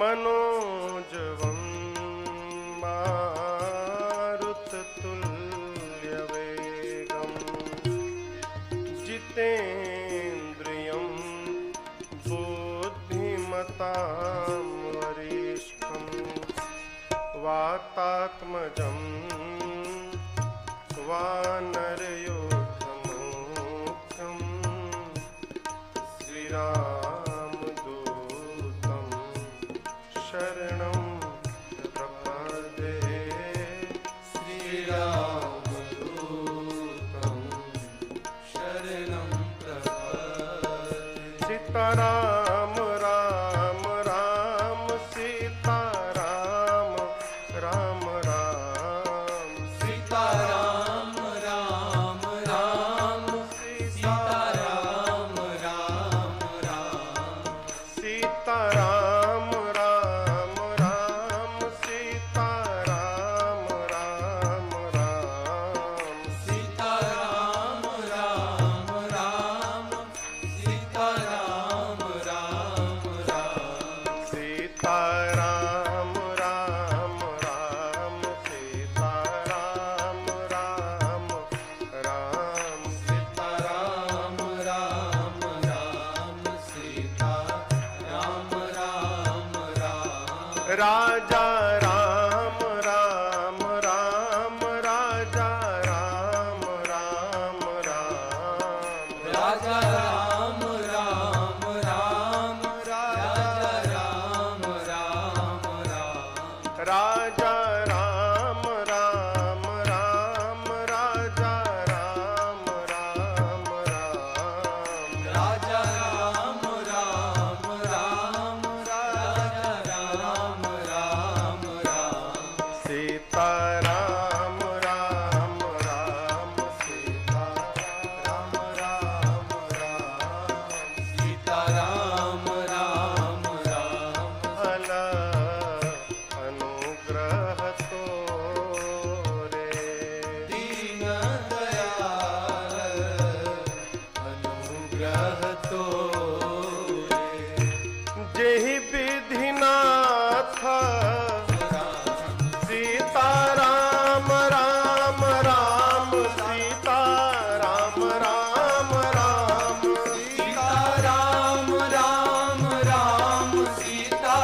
मनोजवं मारुततुल्यवेगं जितेन्द्रियं बुद्धिमतां वरिष्ठं वातात्मजं वानरयोद्धमुख्यं श्रीरामदूतं शरणं प्रपद्ये श्रीरामदूतं शरणं प्रपद्ये सीताराम राम राम सीताराम राम राम सीताराम राम राम सीताराम राम राम सीताराम राम राम सीताराम राम राम सीताराम राम राम सीताराम राम राम सीताराम राम राम सीताराम राम राम सीताराम राम राम सीताराम राम राम राजा राम राम राम राजा राम राम राम राजा राम राम राम राजा राम राम राम राजा राम राम राम राजा राम राम राम राजा राम राम राम राजा राम राम राम सीताराम राम राम सीताराम राम राम सीताराम राम राम अल अनुग्रह तोरे दीन दयाल अनुग्रह तोरे जेहि विधिनाथ सीताराम राम राम सीताराम राम राम सीताराम राम राम सीता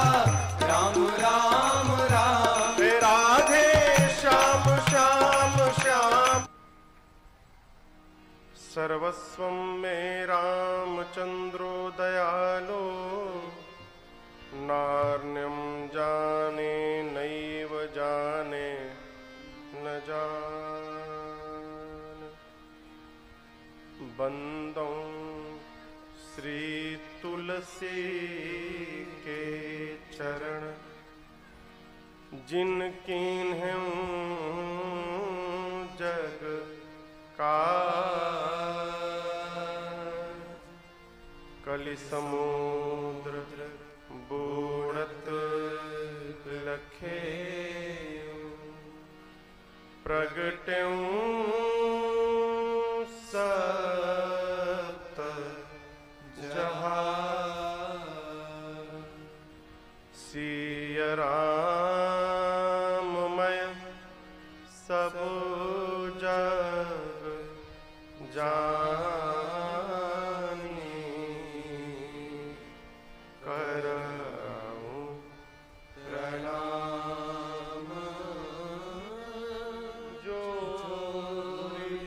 राम राम राम राधे श्याम श्याम श्याम सर्वस्वं मे रामचन्द्रो दयालो नार्यं जाने नैव जाने न जान बंदों श्री तुलसी के चरण जिन कीन्हूं जग का कलि समुद्र बूढ़त लखे प्रगट्यूं सत जहां सिय राममय सब जग जानी करऊं प्रणाम जोरी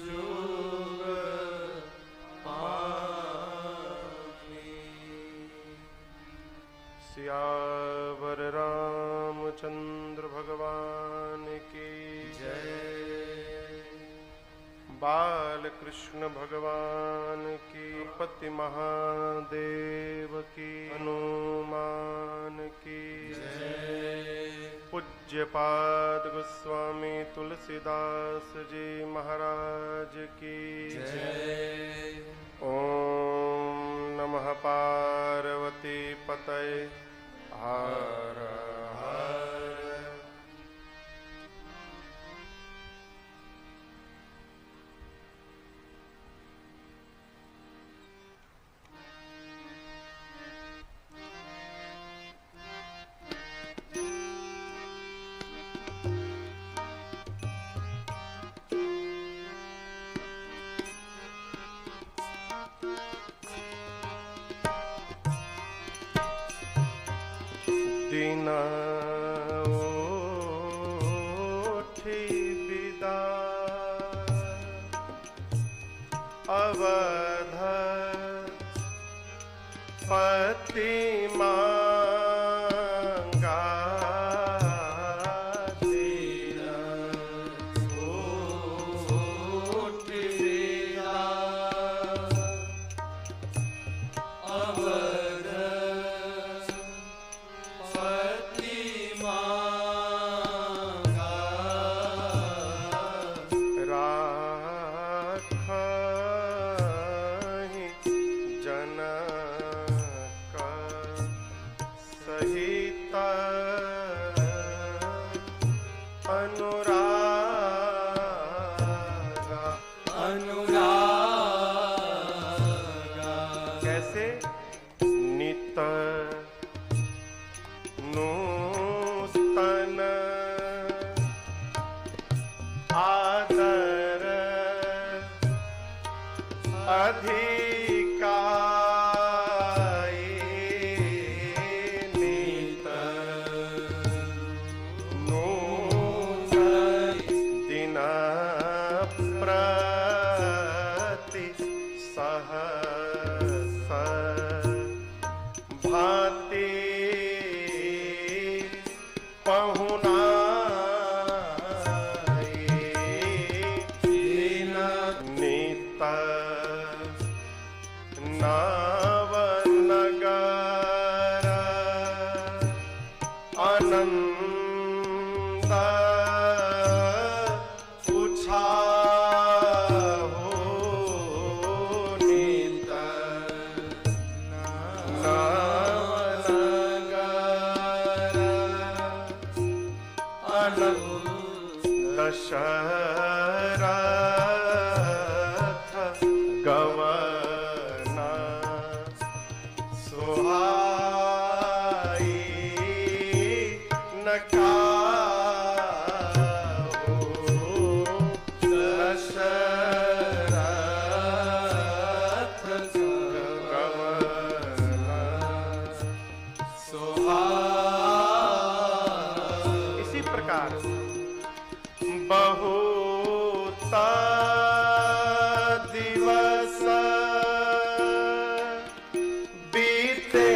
जुग पानी सियावर रामचंद्र भगवान की जय बाल कृष्ण भगवान की पति महादेव की हनुमान की पूज्यपाद गोस्वामी तुलसीदास जी महाराज की जय ओम नमः पार्वती पतये हर हर दीना उठी विदा अवध पति मांगा दीना उठी विदा अवध पति मांगा राखहि जनक सहित अनुरागा अनुरागा कैसे नित नूतन आदर अधिकाई नित नूतन दिन प्रति सहस भाति पहुनाई नित नावनगर आनंद उछाहो नित नावनगर आनंद दशरथ गवना सुहाई नकाहो दशरथ गवना सुहाई। इसी प्रकार बहुत दिवस बीते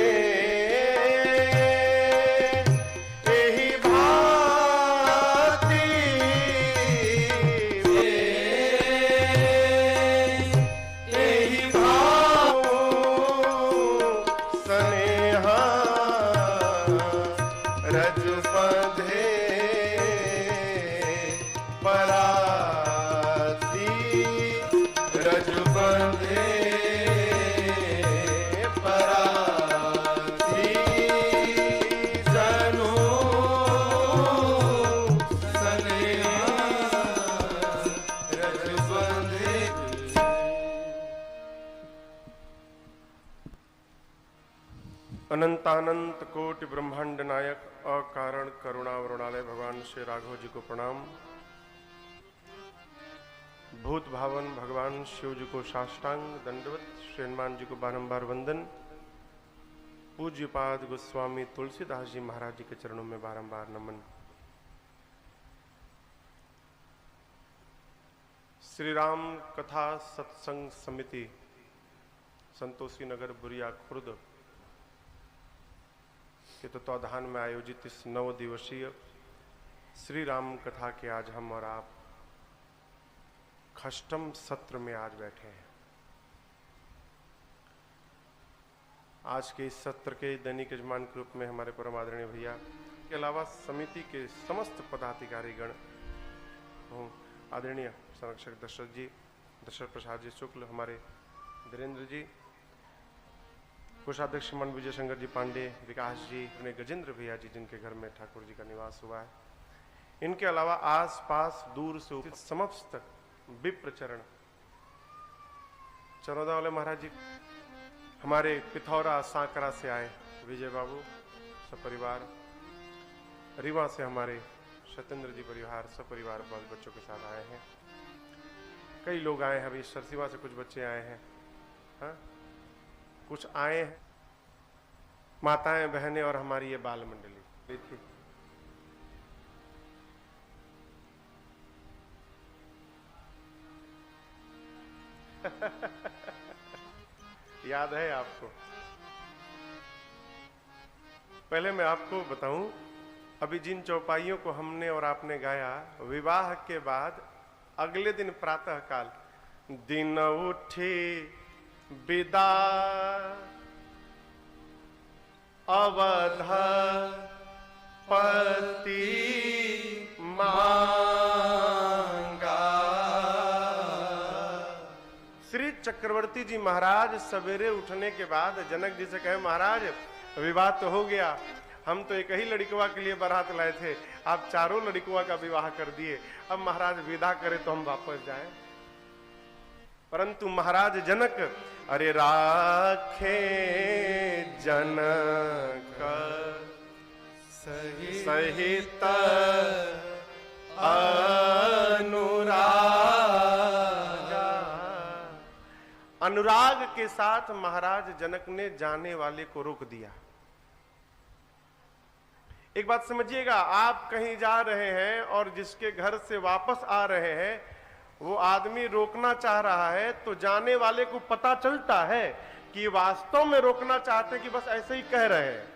एही भांति एही भाव स्नेहा रज बंधे पराती रज बंधे पराती जनो स्नेहा रज बंधे। अनंतानंत कोटि ब्रह्मांड नायक अकारण करुणा वरुणालय भगवान श्री राघव जी को प्रणाम। भूत भावन भगवान शिव जी को साष्टांग दंडवत, श्री हनुमान जी को बारंबार वंदन, पूज्यपाद गोस्वामी तुलसीदास जी महाराज जी के चरणों में बारंबार नमन। श्री राम कथा सत्संग समिति संतोषी नगर बुरिया खुर्द के तत्वाधान में आयोजित इस 9 दिवसीय श्री राम कथा के आज हम और आप खष्टम सत्र में आज बैठे हैं। आज के इस सत्र के दैनिक यजमान के रूप में हमारे परम आदरणीय भैया के अलावा समिति के समस्त पदाधिकारीगण हों, आदरणीय संरक्षक दशरथ प्रसाद जी शुक्ल, हमारे धीरेन्द्र जी, कोषाध्यक्ष मन विजय शंकर जी पांडे, विकास जी, अपने गजेंद्र भैया जी जिनके घर में ठाकुर जी का निवास हुआ है, इनके अलावा आस पास दूर से उपस्थित समस्त विप्र चरण, चरौदा वाले महाराज जी, हमारे पिथौरा सांकरा से आए विजय बाबू सपरिवार, रीवा से हमारे सत्येंद्र जी परिवार सपरिवार बाल बच्चों के साथ आए हैं। कई लोग आए हैं, अभी सरसीवा से कुछ बच्चे आए हैं, हाँ कुछ आए हैं, माताएं बहनें और हमारी ये बाल मंडली। थी। याद है आपको? पहले मैं आपको बताऊं, अभी जिन चौपाइयों को हमने और आपने गाया, विवाह के बाद अगले दिन प्रातः काल दिन उठी विदा अवध पति मांगा। श्री चक्रवर्ती जी महाराज सवेरे उठने के बाद जनक जी से कहे, महाराज विवाह तो हो गया, हम तो एक ही लड़कवा के लिए बारात लाए थे, आप चारों लड़कवा का विवाह कर दिए, अब महाराज विदा करे तो हम वापस जाएं। परंतु महाराज जनक, अरे राखे जनक सहित अनुराग के साथ महाराज जनक ने जाने वाले को रोक दिया। एक बात समझिएगा, आप कहीं जा रहे हैं और जिसके घर से वापस आ रहे हैं वो आदमी रोकना चाह रहा है, तो जाने वाले को पता चलता है कि वास्तव में रोकना चाहते हैं कि बस ऐसे ही कह रहे हैं।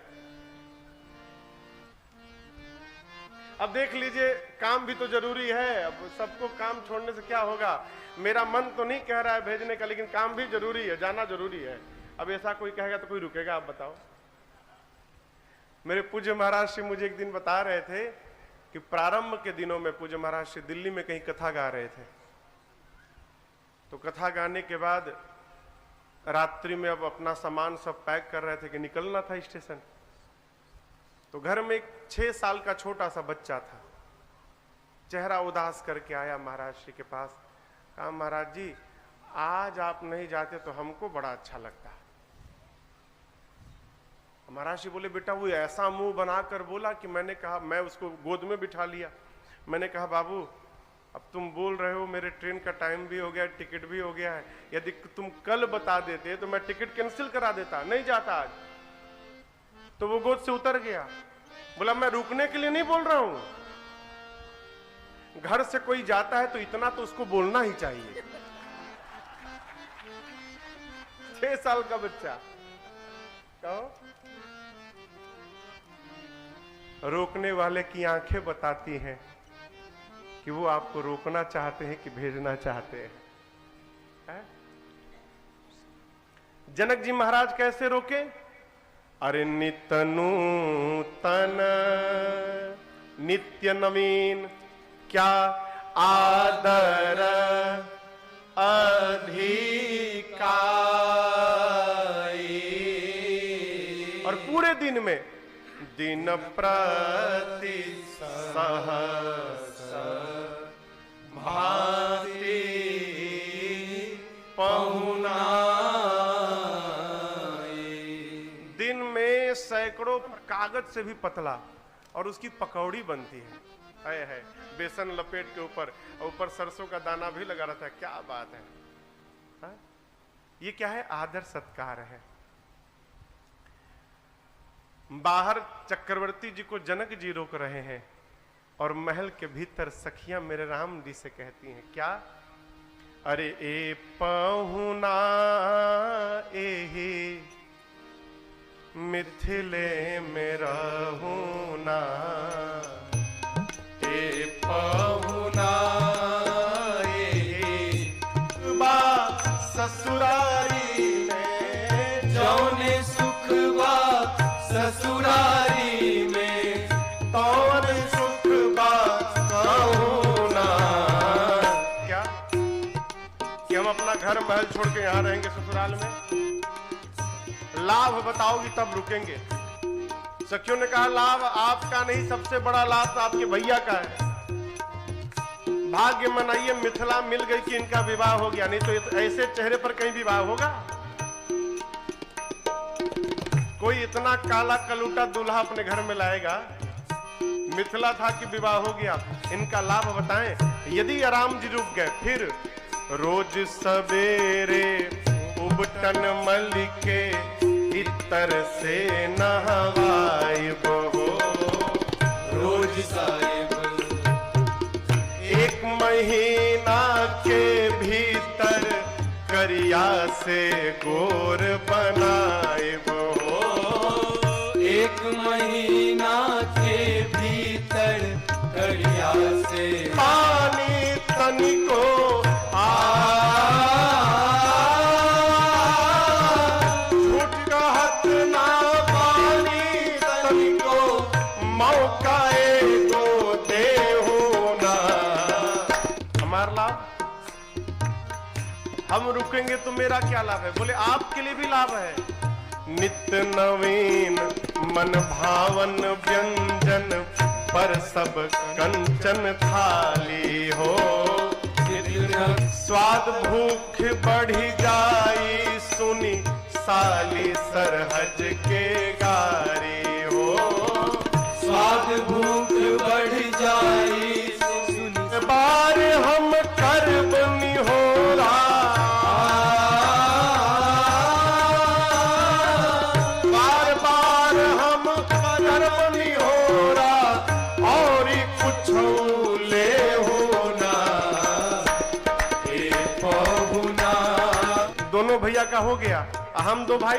अब देख लीजिए, काम भी तो जरूरी है, अब सबको काम छोड़ने से क्या होगा। मेरा मन तो नहीं कह रहा है भेजने का, लेकिन काम भी जरूरी है, जाना जरूरी है। अब ऐसा कोई कहेगा तो कोई रुकेगा? आप बताओ। मेरे पूज्य महाराज श्री मुझे एक दिन बता रहे थे कि प्रारंभ के दिनों में पूज्य महाराज श्री दिल्ली में कहीं कथा गा रहे थे, तो कथा गाने के बाद रात्रि में अब अपना सामान सब पैक कर रहे थे कि निकलना था स्टेशन। तो घर में एक 6 साल का छोटा सा बच्चा था, चेहरा उदास करके आया महाराज श्री के पास। कहा, महाराज जी आज आप नहीं जाते तो हमको बड़ा अच्छा लगता। महाराज जी बोले, बेटा वो ऐसा मुंह बनाकर बोला कि मैंने कहा, मैं उसको गोद में बिठा लिया। मैंने कहा, बाबू अब तुम बोल रहे हो, मेरे ट्रेन का टाइम भी हो गया, टिकट भी हो गया है, यदि तुम कल बता देते तो मैं टिकट कैंसिल करा देता, नहीं जाता आज। तो वो गोद से उतर गया, बोला मैं रुकने के लिए नहीं बोल रहा हूं, घर से कोई जाता है तो इतना तो उसको बोलना ही चाहिए। 6 साल का बच्चा। कहो, रोकने वाले की आंखें बताती हैं कि वो आपको रोकना चाहते हैं कि भेजना चाहते हैं। जनक जी महाराज कैसे रोके? अरे नित नूतन नित्य नवीन क्या आदर अधिकारी। और पूरे दिन में दिन प्रति सहस भांति पहुनाई। दिन में सैकड़ों कागज से भी पतला और उसकी पकौड़ी बनती है बेसन लपेट के ऊपर, ऊपर सरसों का दाना भी लगा रहता है। क्या बात है, हा? ये क्या है? आदर सत्कार है। बाहर चक्रवर्ती जी को जनक जी रोक रहे हैं और महल के भीतर सखियां मेरे राम जी से कहती हैं क्या? अरे ए पहुना एही मिथिले में रहूना, ए पहुना एही बा ससुरारी में, जौने सुख बा ससुरारी में, तौन सुख बा कहूना। क्या कि हम अपना घर महल छोड़ के यहाँ रहेंगे ससुराल में? लाभ बताओगी तब रुकेंगे। सखियों ने कहा, लाभ आपका नहीं, सबसे बड़ा लाभ तो आपके भैया का है। भाग्य मनाइए, मिथिला मिल गई कि इनका विवाह हो गया, नहीं तो ऐसे चेहरे पर कहीं विवाह होगा? कोई इतना काला कलूटा दूल्हा अपने घर में लाएगा? मिथिला था कि विवाह हो गया। इनका लाभ बताएं। यदि राम जी रुक गए, फिर रोज सवेरे उबटन मलिके इतर से नहवाई बहो। रोज साहिब। एक महीना के भीतर करिया से गोर बनाएब हो। एक महीना के भीतर करिया से पानी तनिको झूठ कहत ना पानी तनिको मौका एगो देहु ना। हमारा लाभ, हम रुकेंगे तो मेरा क्या लाभ है? बोले आपके लिए भी लाभ है। नित्य नवीन मन भावन व्यंजन पर सब कंचन थाली हो। स्वाद भूख बढ़ी जाई सुनी साली सरहज के गारी हो। स्वाद भूख बढ़ जाई सुनी बार हम करब निहोरा, बार बार हम करब निहोरा और कुछ ले होना। पहुना दोनों भैया का हो गया, हम दो भाई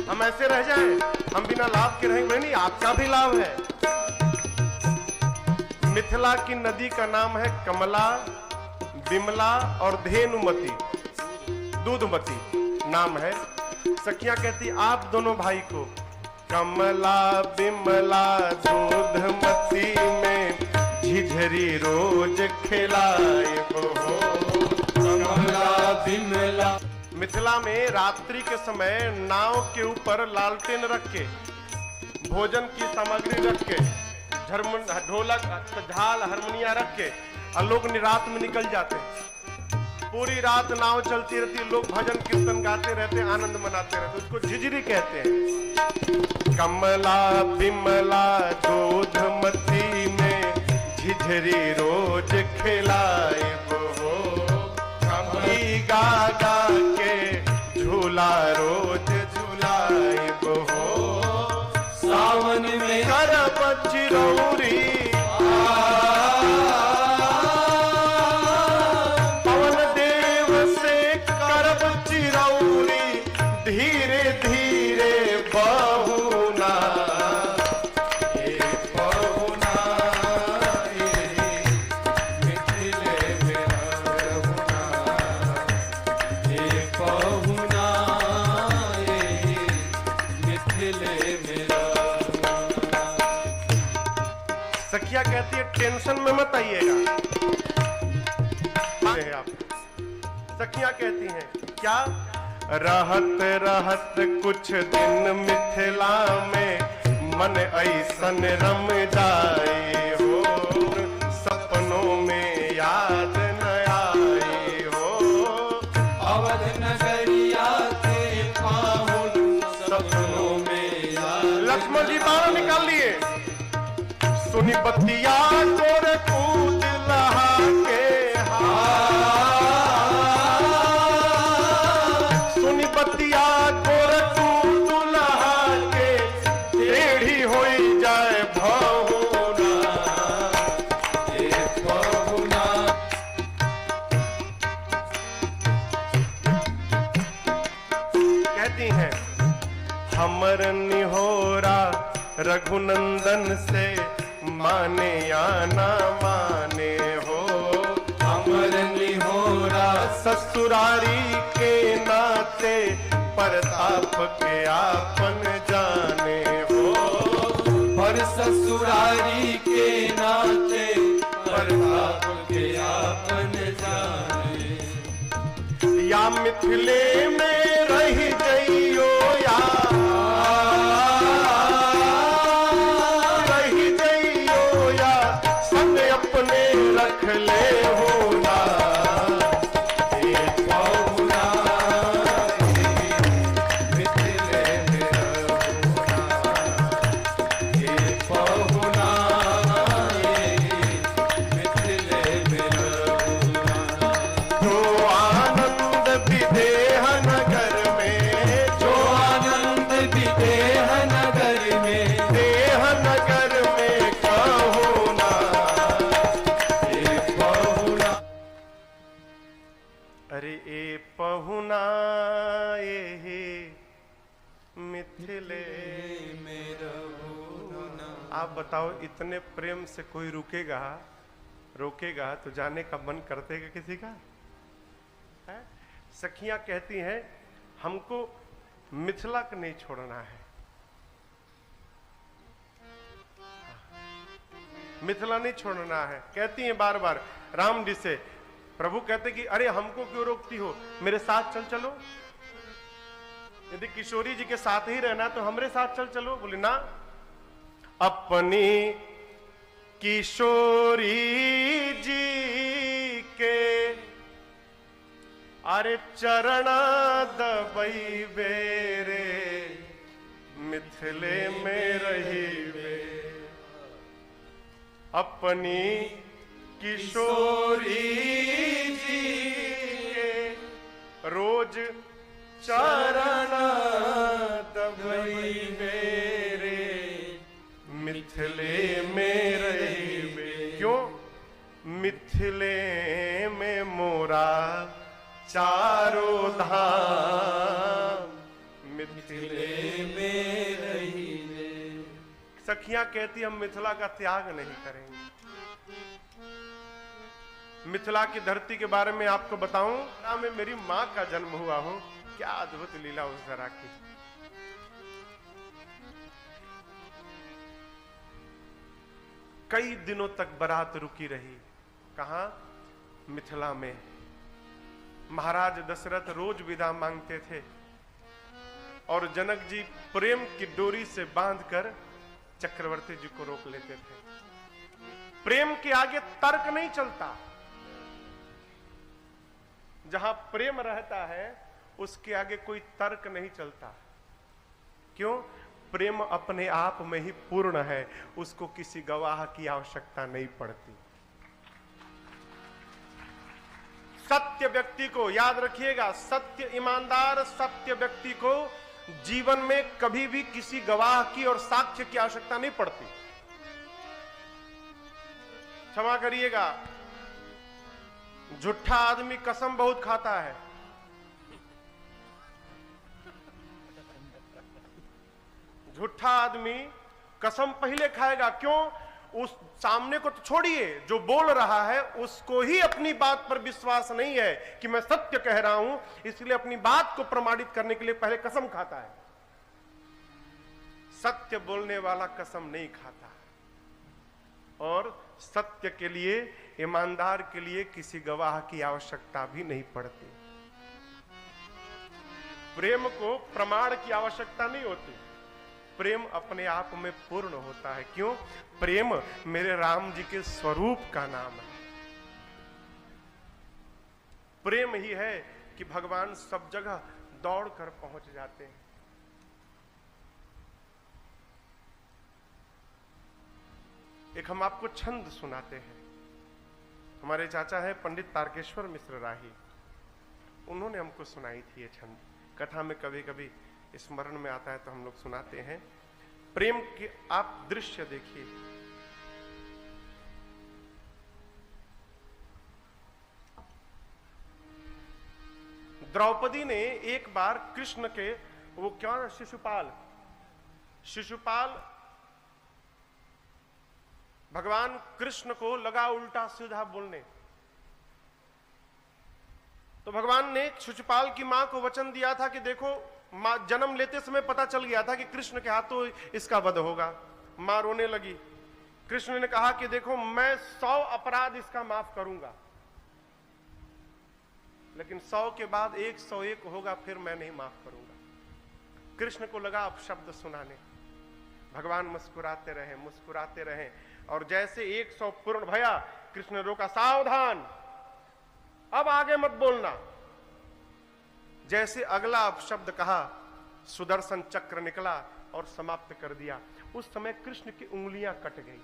हम ऐसे रह जाएं, हम बिना लाभ के रहेंगे नहीं, आपका भी लाभ है। मिथिला की नदी का नाम है कमला, बिमला और धेनुमती, दूधमती नाम है। सखियां कहती आप दोनों भाई को कमला बिमला दूधमती में झिझरी रोज खिलाए हो। कमला बिमला मिथिला में रात्रि के समय नाव के ऊपर लालटेन रख के, भोजन की सामग्री रख के, ढोलक झाल हारमोनिया रख के और लोग रात में निकल जाते। पूरी रात नाव चलती रहती, लोग भजन कीर्तन गाते रहते, आनंद मनाते रहते, उसको झिझरी कहते हैं। कमला बिमला दूधमती में झिझरी रोज खिलाए हो। गा गा के झूला रोज झूलाए हो। सावन में करब चिरौरी पवन देव से करब चिरौरी धीरे धीरे बहुना। पहुना मिथिले में रहुना। पहुना मिथिले में रहुना। सखिया कहती है टेंशन में मत आइएगा। आप सखियां कहती हैं क्या? रहत रहत कुछ दिन मिथिला में मन ऐसन रम जाए हो। सपनों में याद न आई हो। अवध नगरिया के पाहुन सपनों में याद। लक्ष्मण जी बाहर निकाल लिए। सुनी बतिया तोर कूद लहा के सुनी बतिया तोर कूद लहा के टेढ़ी होई जाए बहुना। पहुना कहती हैं हमर निहोरा रघुनंदन से माने या ना माने हो। अमर निहोरा ससुरारी के नाते प्रताप के आपन जाने हो। पर ससुरारी के नाते प्रताप के आपन जाने। या मिथिले में रही जइयो या रही जइयो या संग अपने रख ले होना। पहुना मिथिले में रहुना। पहुना मिथिले में रहुना। जो आनंद विदेह नगर आप बताओ, इतने प्रेम से कोई रोकेगा तो जाने का मन करतेगा किसी का है? सखियां कहती हैं हमको मिथिला को नहीं छोड़ना है, मिथिला नहीं छोड़ना है। कहती हैं बार बार राम जी से। प्रभु कहते कि अरे हमको क्यों रोकती हो, मेरे साथ चलो। यदि किशोरी जी के साथ ही रहना तो हमारे साथ चलो। बोले ना, अपनी किशोरी जी के अरे चरण दबई बेरे, मिथिले में रही बे। अपनी किशोरी जी के रोज चरण दबई बेरे, मिथिले में रही बे। क्यों? मिथिले में मोरा चारों धाम, मिथिले में रही बे। सखियां कहती हम मिथिला का त्याग नहीं करेंगे। मिथिला की धरती के बारे में आपको बताऊं, में मेरी मां का जन्म हुआ हो। क्या अद्भुत लीला उस जरा की। कई दिनों तक बारात रुकी रही। कहां? मिथिला में। महाराज दशरथ रोज विदा मांगते थे और जनक जी प्रेम की डोरी से बांधकर चक्रवर्ती जी को रोक लेते थे। प्रेम के आगे तर्क नहीं चलता। जहां प्रेम रहता है उसके आगे कोई तर्क नहीं चलता। क्यों? प्रेम अपने आप में ही पूर्ण है, उसको किसी गवाह की आवश्यकता नहीं पड़ती। सत्य व्यक्ति को याद रखिएगा, सत्य ईमानदार सत्य व्यक्ति को जीवन में कभी भी किसी गवाह की और साक्ष्य की आवश्यकता नहीं पड़ती। क्षमा करिएगा, झूठा आदमी कसम बहुत खाता है। झूठा आदमी कसम पहले खाएगा। क्यों? उस सामने को तो छोड़िए, जो बोल रहा है उसको ही अपनी बात पर विश्वास नहीं है कि मैं सत्य कह रहा हूं, इसलिए अपनी बात को प्रमाणित करने के लिए पहले कसम खाता है। सत्य बोलने वाला कसम नहीं खाता। और सत्य के लिए, ईमानदार के लिए किसी गवाह की आवश्यकता भी नहीं पड़ती। प्रेम को प्रमाण की आवश्यकता नहीं होती। प्रेम अपने आप में पूर्ण होता है। क्यों? प्रेम मेरे राम जी के स्वरूप का नाम है। प्रेम ही है कि भगवान सब जगह दौड़कर पहुंच जाते हैं। एक हम आपको छंद सुनाते हैं। हमारे चाचा है पंडित तारकेश्वर मिश्र राही, उन्होंने हमको सुनाई थी ये छंद। कथा में कभी कभी स्मरण में आता है तो हम लोग सुनाते हैं। प्रेम के आप दृश्य देखिए। द्रौपदी ने एक बार कृष्ण के, वो क्या, शिशुपाल भगवान कृष्ण को लगा उल्टा सीधा बोलने। तो भगवान ने शिशुपाल की मां को वचन दिया था कि देखो, मां जन्म लेते समय पता चल गया था कि कृष्ण के हाथों इसका वध होगा। मां रोने लगी। कृष्ण ने कहा कि देखो, मैं 100 अपराध इसका माफ करूंगा, लेकिन 100 के बाद 101 होगा, फिर मैं नहीं माफ करूंगा। कृष्ण को लगा अब शब्द सुनाने। भगवान मुस्कुराते रहे और जैसे 100 पूर्ण भया, कृष्ण ने रोका, सावधान, अब आगे मत बोलना। जैसे अगला शब्द कहा, सुदर्शन चक्र निकला और समाप्त कर दिया। उस समय कृष्ण की उंगलियां कट गई।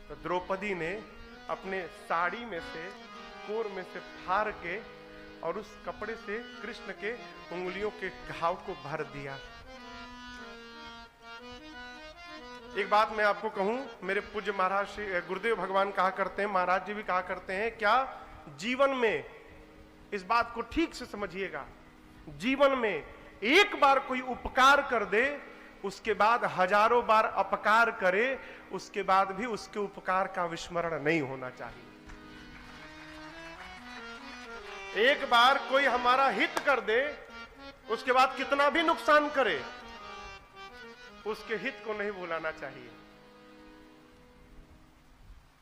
तो द्रौपदी ने अपने साड़ी में से, कोर में से फाड़ के और उस कपड़े से कृष्ण के उंगलियों के घाव को भर दिया। एक बात मैं आपको कहूं, मेरे पूज्य महाराज श्री गुरुदेव भगवान कहा करते हैं, महाराज जी भी कहा करते हैं, क्या जीवन में, इस बात को ठीक से समझिएगा, जीवन में एक बार कोई उपकार कर दे उसके बाद हजारों बार अपकार करे, उसके बाद भी उसके उपकार का विस्मरण नहीं होना चाहिए। एक बार कोई हमारा हित कर दे, उसके बाद कितना भी नुकसान करे, उसके हित को नहीं भुलाना चाहिए।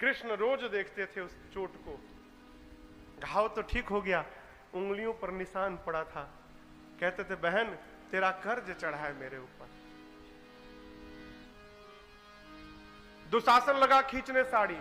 कृष्ण रोज देखते थे उस चोट को, घाव तो ठीक हो गया, उंगलियों पर निशान पड़ा था। कहते थे बहन तेरा कर्ज चढ़ा है मेरे ऊपर। दुशासन लगा खींचने साड़ी,